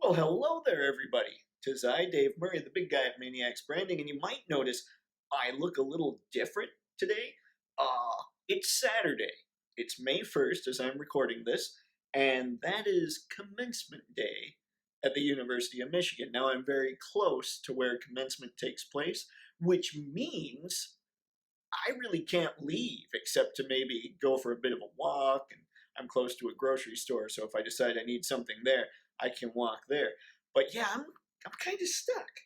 Well, hello there, everybody. 'Tis I, Dave Murray, the big guy at Mayniax Branding, and you might notice I look a little different today. It's Saturday. It's May 1st as I'm recording this, and that is commencement day at the University of Michigan. Now, I'm very close to where commencement takes place, which means I really can't leave except to maybe go for a bit of a walk, and I'm close to a grocery store, so if I decide I need something there, I can walk there. But yeah, I'm kind of stuck.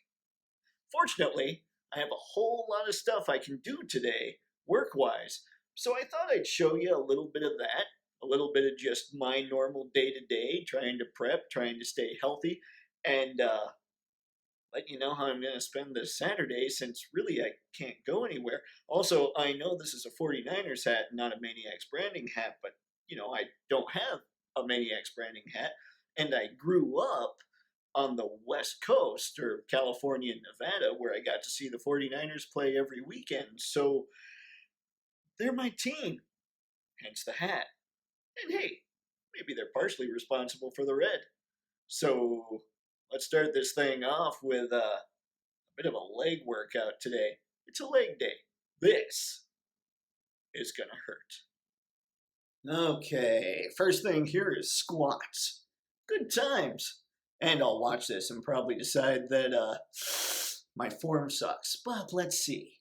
Fortunately, I have a whole lot of stuff I can do today, work-wise, so I thought I'd show you a little bit of that, a little bit of just my normal day-to-day, trying to prep, trying to stay healthy, and let you know how I'm going to spend this Saturday since really I can't go anywhere. Also, I know this is a 49ers hat, not a Mayniax branding hat, but I don't have a Mayniax branding hat, and I grew up on the West Coast or California and Nevada where I got to see the 49ers play every weekend. So they're my team, hence the hat. And hey, maybe they're partially responsible for the red. So let's start this thing off with a bit of a leg workout today. It's a leg day. This is gonna hurt. Okay, first thing here is squats. Good times. And I'll watch this and probably decide that my form sucks. But let's see.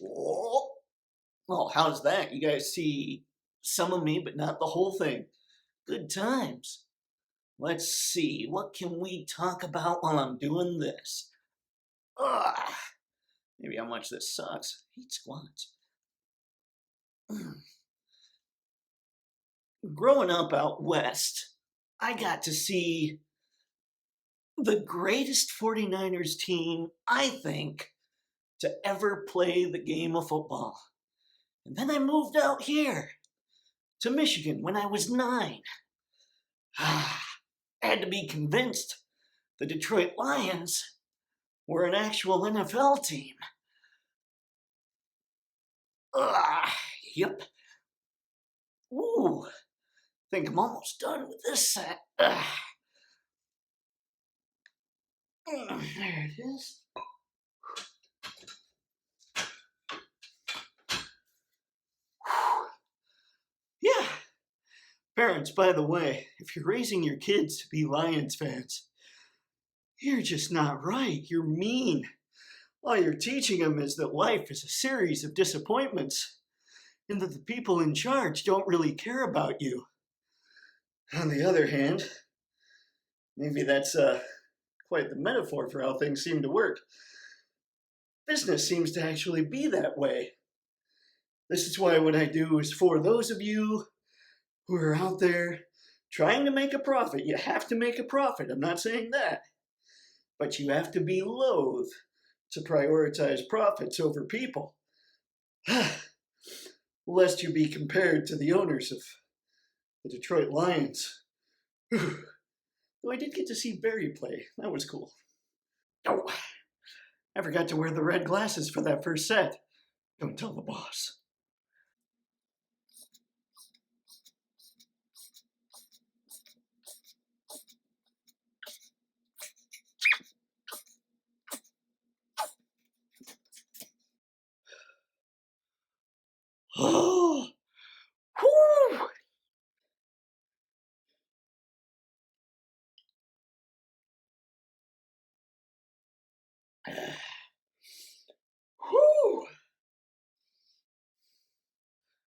Oh, how's that? You guys see some of me, but not the whole thing. Good times. Let's see, what can we talk about while I'm doing this? Maybe how much this sucks. I hate squats. Growing up out west, I got to see the greatest 49ers team, I think, to ever play the game of football. And then I moved out here to Michigan when I was 9. I had to be convinced the Detroit Lions were an actual NFL team. Yep. Ooh, think I'm almost done with this set. There it is. Yeah. Parents, by the way, if you're raising your kids to be Lions fans, you're just not right. You're mean. All you're teaching them is that life is a series of disappointments and that the people in charge don't really care about you. On the other hand, maybe that's quite the metaphor for how things seem to work. Business seems to actually be that way. This is why what I do is for those of you who are out there trying to make a profit. You have to make a profit. I'm not saying that. But you have to be loath to prioritize profits over people. Lest you be compared to the owners of the Detroit Lions. Though I did get to see Barry play. That was cool. Oh, I forgot to wear the red glasses for that first set. Don't tell the boss. Oh, whew. Whew.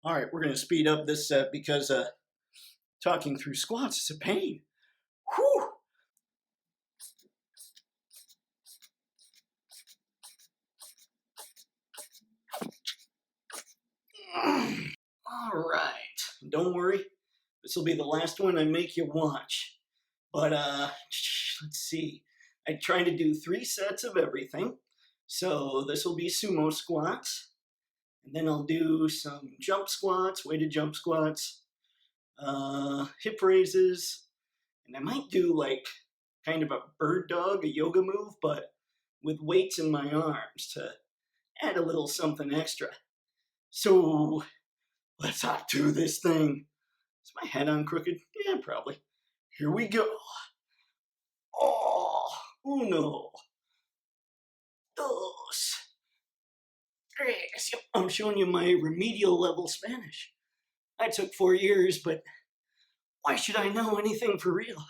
All right, we're going to speed up this set because talking through squats is a pain. Whew. All right, don't worry. This will be the last one I make you watch. But let's see. I try to do 3 sets of everything. So this will be sumo squats. And then I'll do some jump squats, weighted jump squats, hip raises, and I might do like kind of a bird dog, a yoga move, but with weights in my arms to add a little something extra. So let's hop to this thing. Is my head on crooked? Yeah, probably. Here we go. Oh. uno, dos, tres. Yep, I'm showing you my remedial level Spanish. I took 4 years, but why should I know anything for real?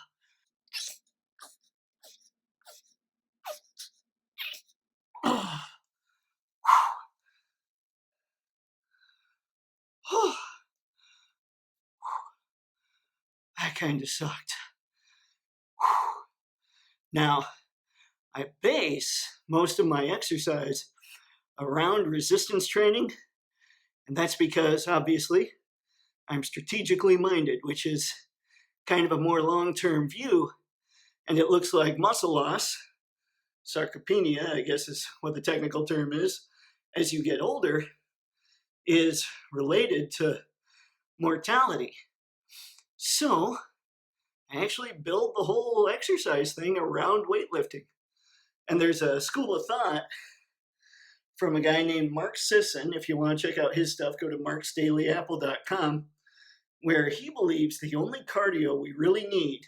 That kind of sucked. Now, I base most of my exercise around resistance training, and that's because, obviously, I'm strategically minded, which is kind of a more long-term view, and it looks like muscle loss, sarcopenia, I guess is what the technical term is, as you get older, is related to mortality. So, I actually build the whole exercise thing around weightlifting. And there's a school of thought from a guy named Mark Sisson. If you want to check out his stuff, go to marksdailyapple.com, where he believes the only cardio we really need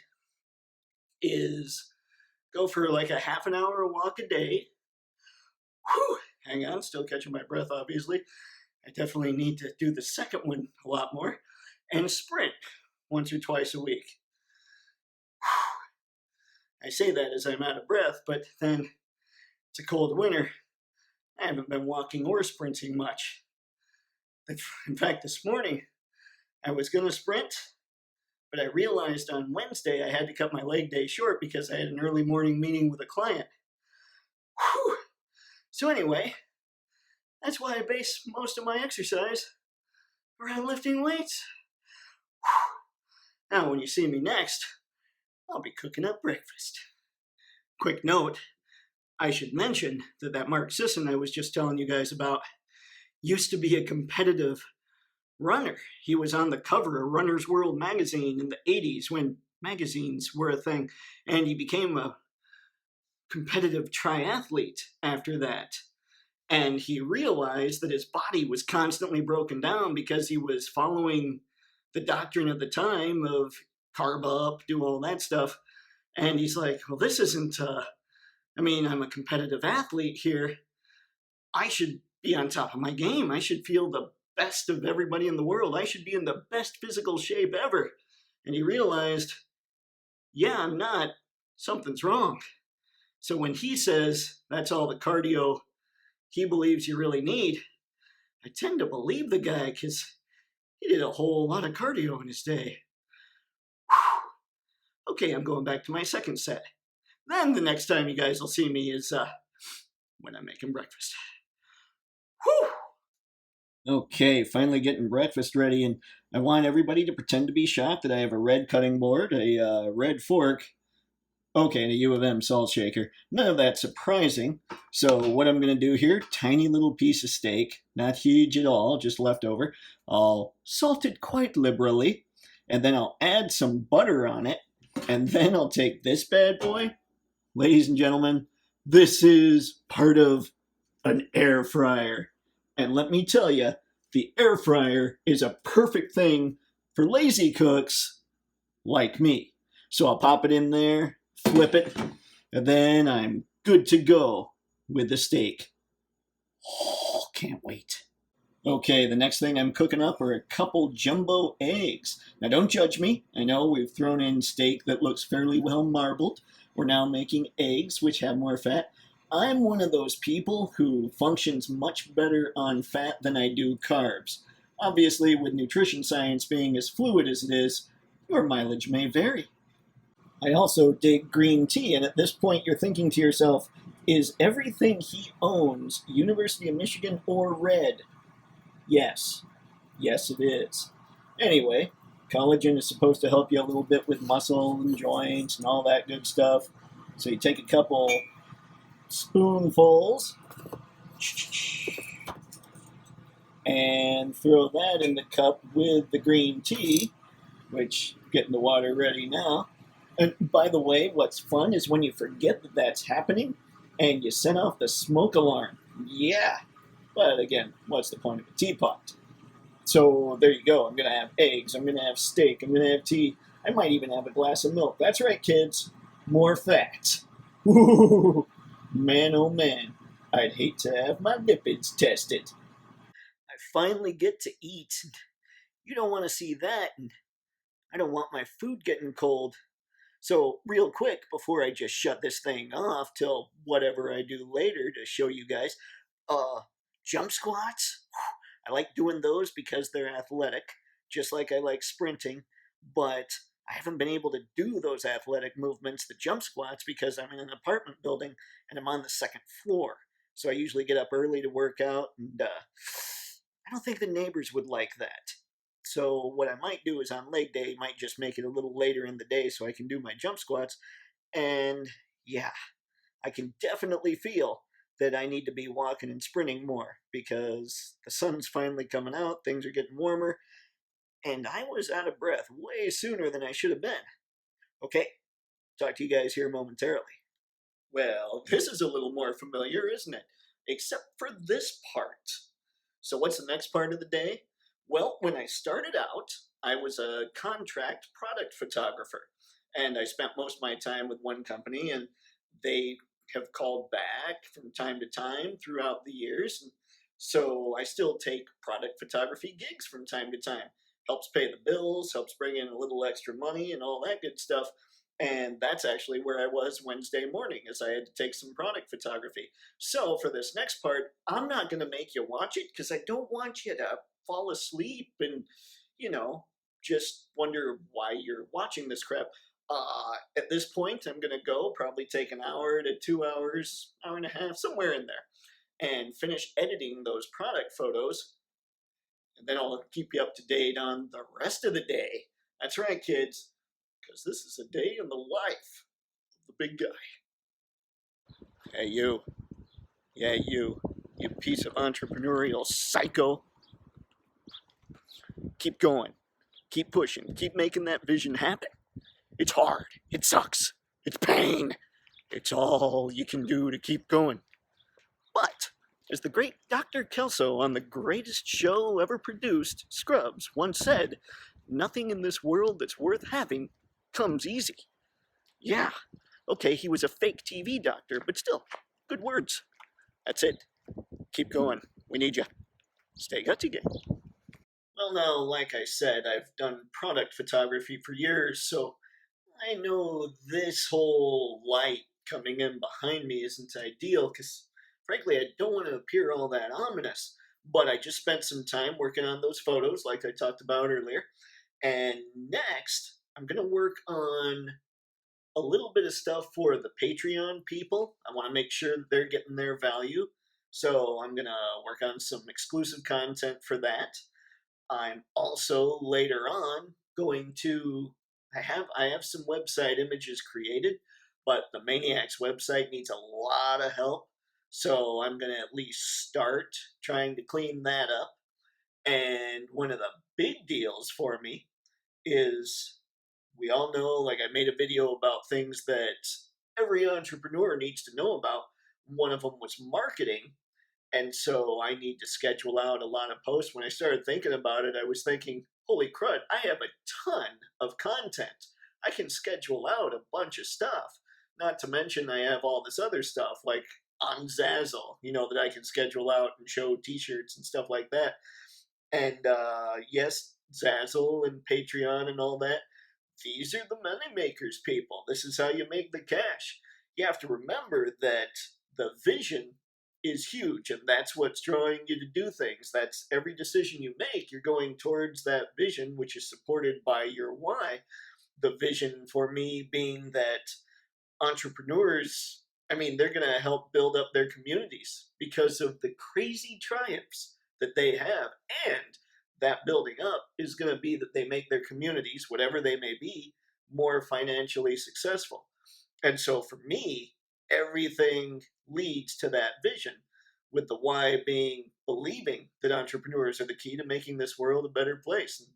is go for like a half an hour walk a day. Whew, hang on, still catching my breath, obviously. I definitely need to do the second one a lot more. And sprint once or twice a week. I say that as I'm out of breath, but then it's a cold winter. I haven't been walking or sprinting much. In fact, this morning, I was going to sprint, but I realized on Wednesday I had to cut my leg day short because I had an early morning meeting with a client. Whew. So anyway, that's why I base most of my exercise around lifting weights. Whew. Now, when you see me next, I'll be cooking up breakfast. Quick note, I should mention that Mark Sisson I was just telling you guys about used to be a competitive runner. He was on the cover of Runner's World magazine in the 80s when magazines were a thing, and he became a competitive triathlete after that. And he realized that his body was constantly broken down because he was following the doctrine of the time of carb up, do all that stuff. And he's like, well, this isn't, I'm a competitive athlete here. I should be on top of my game. I should feel the best of everybody in the world. I should be in the best physical shape ever. And he realized, yeah, I'm not. Something's wrong. So when he says that's all the cardio he believes you really need, I tend to believe the guy because he did a whole lot of cardio in his day. Whew. Okay, I'm going back to my second set. Then the next time you guys will see me is when I'm making breakfast. Whew. Okay, finally getting breakfast ready, and I want everybody to pretend to be shocked that I have a red cutting board, a red fork, okay, and a U of M salt shaker. None of that surprising. So what I'm going to do here, tiny little piece of steak, not huge at all, just leftover. I'll salt it quite liberally, and then I'll add some butter on it, and then I'll take this bad boy. Ladies and gentlemen, this is part of an air fryer. And let me tell you, the air fryer is a perfect thing for lazy cooks like me. So I'll pop it in there, flip it, and then I'm good to go with the steak. Oh, can't wait. Okay, the next thing I'm cooking up are a couple jumbo eggs. Now don't judge me. I know we've thrown in steak that looks fairly well marbled. We're now making eggs, which have more fat. I'm one of those people who functions much better on fat than I do carbs. Obviously, with nutrition science being as fluid as it is, your mileage may vary. I also dig green tea, and at this point you're thinking to yourself, is everything he owns University of Michigan or red? Yes. Yes, it is. Anyway, collagen is supposed to help you a little bit with muscle and joints and all that good stuff. So you take a couple spoonfuls and throw that in the cup with the green tea, which getting the water ready now. And by the way, what's fun is when you forget that that's happening and you set off the smoke alarm. Yeah. But again, what's the point of a teapot? So there you go. I'm going to have eggs. I'm going to have steak. I'm going to have tea. I might even have a glass of milk. That's right, kids. More fat. Ooh, man, oh man, I'd hate to have my lipids tested. I finally get to eat. You don't want to see that, and I don't want my food getting cold. So, real quick, before I just shut this thing off till whatever I do later to show you guys, uh, jump squats. I like doing those because they're athletic, just like I like sprinting, but I haven't been able to do those athletic movements, the jump squats, because I'm in an apartment building and I'm on the second floor. So I usually get up early to work out, and I don't think the neighbors would like that. So what I might do is on leg day, might just make it a little later in the day so I can do my jump squats. And yeah, I can definitely feel that I need to be walking and sprinting more because the sun's finally coming out, things are getting warmer, and I was out of breath way sooner than I should have been. Okay, talk to you guys here momentarily. Well, this is a little more familiar, isn't it? Except for this part. So, what's the next part of the day? Well, when I started out, I was a contract product photographer. And I spent most of my time with one company, and they have called back from time to time throughout the years. And so, I still take product photography gigs from time to time. Helps pay the bills, helps bring in a little extra money, and all that good stuff. And that's actually where I was Wednesday morning, as I had to take some product photography. So for this next part, I'm not going to make you watch it because I don't want you to fall asleep and, you know, just wonder why you're watching this crap. At this point, I'm going to go probably take an hour to 2 hours, hour and a half, somewhere in there, and finish editing those product photos. And then I'll keep you up to date on the rest of the day. That's right, kids, because this is a day in the life of the big guy. Hey, you. Yeah, you piece of entrepreneurial psycho. Keep going. Keep pushing. Keep making that vision happen. It's hard. It sucks. It's pain. It's all you can do to keep going. But, as the great Dr. Kelso on the greatest show ever produced, Scrubs, once said, nothing in this world that's worth having comes easy. Yeah, okay, he was a fake TV doctor, but still, good words. That's it. Keep going. We need you. Stay gutsy, gang. Well, now, like I said, I've done product photography for years, so I know this whole light coming in behind me isn't ideal because, frankly, I don't want to appear all that ominous. But I just spent some time working on those photos, like I talked about earlier. And next, I'm going to work on a little bit of stuff for the Patreon people. I want to make sure that they're getting their value. So I'm going to work on some exclusive content for that. I'm also later on going to I have some website images created, but the Mayniax website needs a lot of help. So I'm going to at least start trying to clean that up. And one of the big deals for me is we all know, like, I made a video about things that every entrepreneur needs to know about. One of them was marketing, and so I need to schedule out a lot of posts. When I started thinking about it, I was thinking, holy crud, I have a ton of content. I can schedule out a bunch of stuff. Not to mention, I have all this other stuff like on Zazzle, that I can schedule out and show t shirts and stuff like that. And yes, Zazzle and Patreon and all that, these are the money makers, people. This is how you make the cash. You have to remember that the vision is huge, and that's what's drawing you to do things. That's every decision you make, you're going towards that vision, which is supported by your why. The vision for me being that entrepreneurs, I mean, they're going to help build up their communities because of the crazy triumphs that they have. And that building up is going to be that they make their communities, whatever they may be, more financially successful. And so for me, everything leads to that vision, with the why being believing that entrepreneurs are the key to making this world a better place. And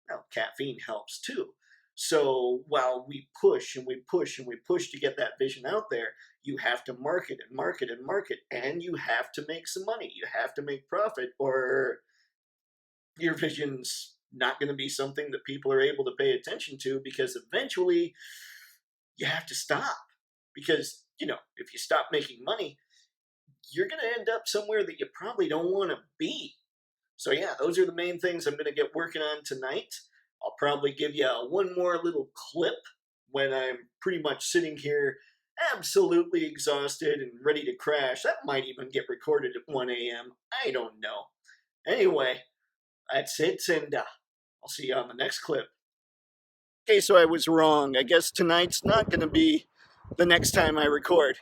well, caffeine helps too. So while we push and we push and we push to get that vision out there, you have to market and market and market, and you have to make some money. You have to make profit, or your vision's not going to be something that people are able to pay attention to, because eventually you have to stop. because, if you stop making money, you're going to end up somewhere that you probably don't want to be. So, yeah, those are the main things I'm going to get working on tonight. I'll probably give you one more little clip when I'm pretty much sitting here absolutely exhausted and ready to crash. That might even get recorded at 1 a.m. I don't know. Anyway, that's it, and I'll see you on the next clip. Okay, so I was wrong. I guess tonight's not going to be the next time I record.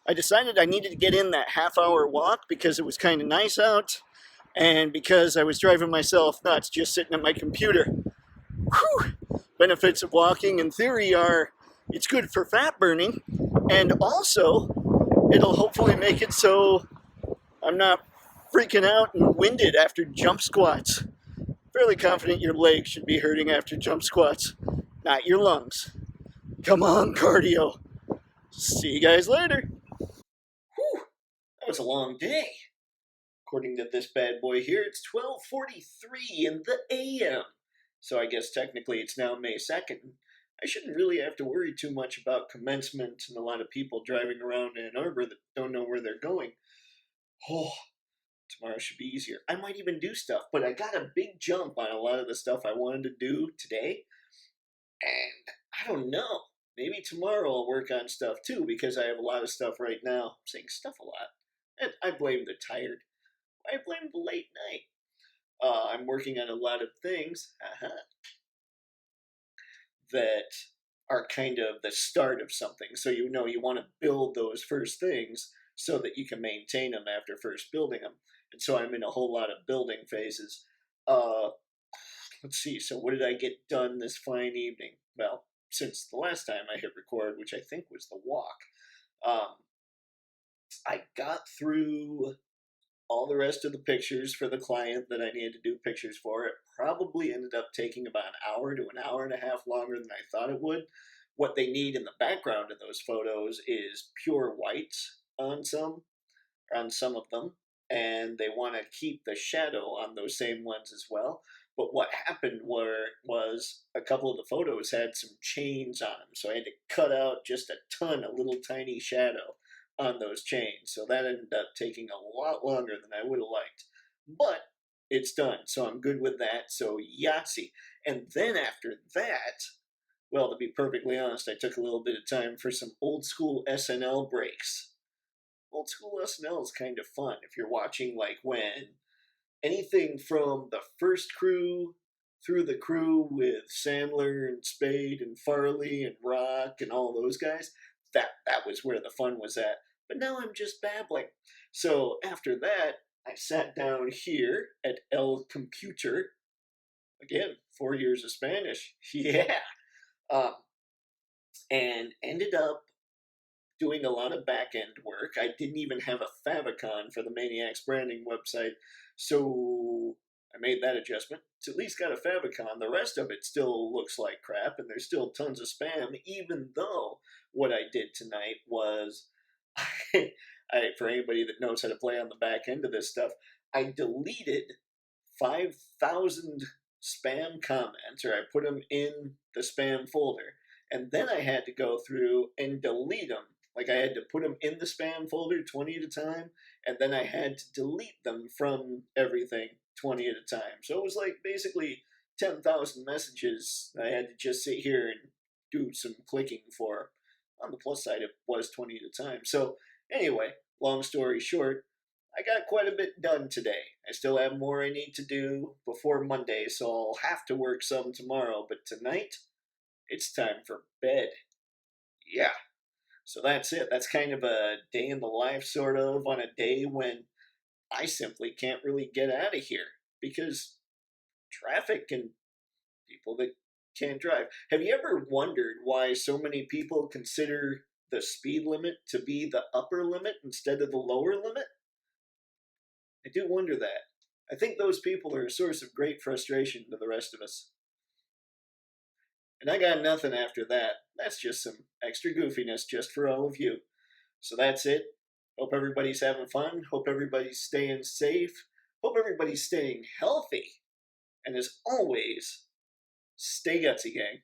I decided I needed to get in that half-hour walk because it was kind of nice out, and because I was driving myself nuts just sitting at my computer. Whew. Benefits of walking in theory are it's good for fat burning, and also it'll hopefully make it so I'm not freaking out and winded after jump squats. Fairly confident your legs should be hurting after jump squats, not your lungs. Come on, cardio. See you guys later. Whew, that was a long day. According to this bad boy here, it's 12:43 in the AM. So I guess technically it's now May 2nd. I shouldn't really have to worry too much about commencement and a lot of people driving around Ann Arbor that don't know where they're going. Oh, tomorrow should be easier. I might even do stuff, but I got a big jump on a lot of the stuff I wanted to do today. And I don't know. Maybe tomorrow I'll work on stuff too, because I have a lot of stuff right now. I'm saying stuff a lot. And I blame the tired. I blame the late night. I'm working on a lot of things that are kind of the start of something. So you want to build those first things so that you can maintain them after first building them. And so I'm in a whole lot of building phases. Let's see. So what did I get done this fine evening? Well, since the last time I hit record, which I think was the walk, I got through all the rest of the pictures for the client that I needed to do pictures for. It probably ended up taking about an hour to an hour and a half longer than I thought it would. What they need in the background of those photos is pure whites on some of them, and they want to keep the shadow on those same ones as well. But what happened was a couple of the photos had some chains on them, so I had to cut out just a ton of little tiny shadow on those chains. So that ended up taking a lot longer than I would have liked. But it's done, so I'm good with that. So Yahtzee. And then after that, well, to be perfectly honest, I took a little bit of time for some old school SNL breaks. Old school SNL is kind of fun if you're watching like when anything from the first crew through the crew with Sandler and Spade and Farley and Rock and all those guys, that was where the fun was at. But now I'm just babbling. So after that, I sat down here at El Computer. Again, 4 years of Spanish. Yeah. And ended up doing a lot of back-end work. I didn't even have a favicon for the Mayniax branding website, so I made that adjustment. It's at least got a favicon. The rest of it still looks like crap, and there's still tons of spam, even though what I did tonight was, for anybody that knows how to play on the back end of this stuff, I deleted 5,000 spam comments, or I put them in the spam folder, and then I had to go through and delete them. Like I had to put them in the spam folder 20 at a time, and then I had to delete them from everything 20 at a time. So it was like basically 10,000 messages I had to just sit here and do some clicking for. On the plus side, it was 20 at a time. So anyway, long story short, I got quite a bit done today. I still have more I need to do before Monday, so I'll have to work some tomorrow. But tonight, it's time for bed. Yeah. So that's it. That's kind of a day in the life, sort of, on a day when I simply can't really get out of here because traffic and people that can't drive. Have you ever wondered why so many people consider the speed limit to be the upper limit instead of the lower limit? I do wonder that. I think those people are a source of great frustration to the rest of us. And I got nothing after that. That's just some extra goofiness just for all of you. So that's it. Hope everybody's having fun. Hope everybody's staying safe. Hope everybody's staying healthy. And as always, stay gutsy, gang.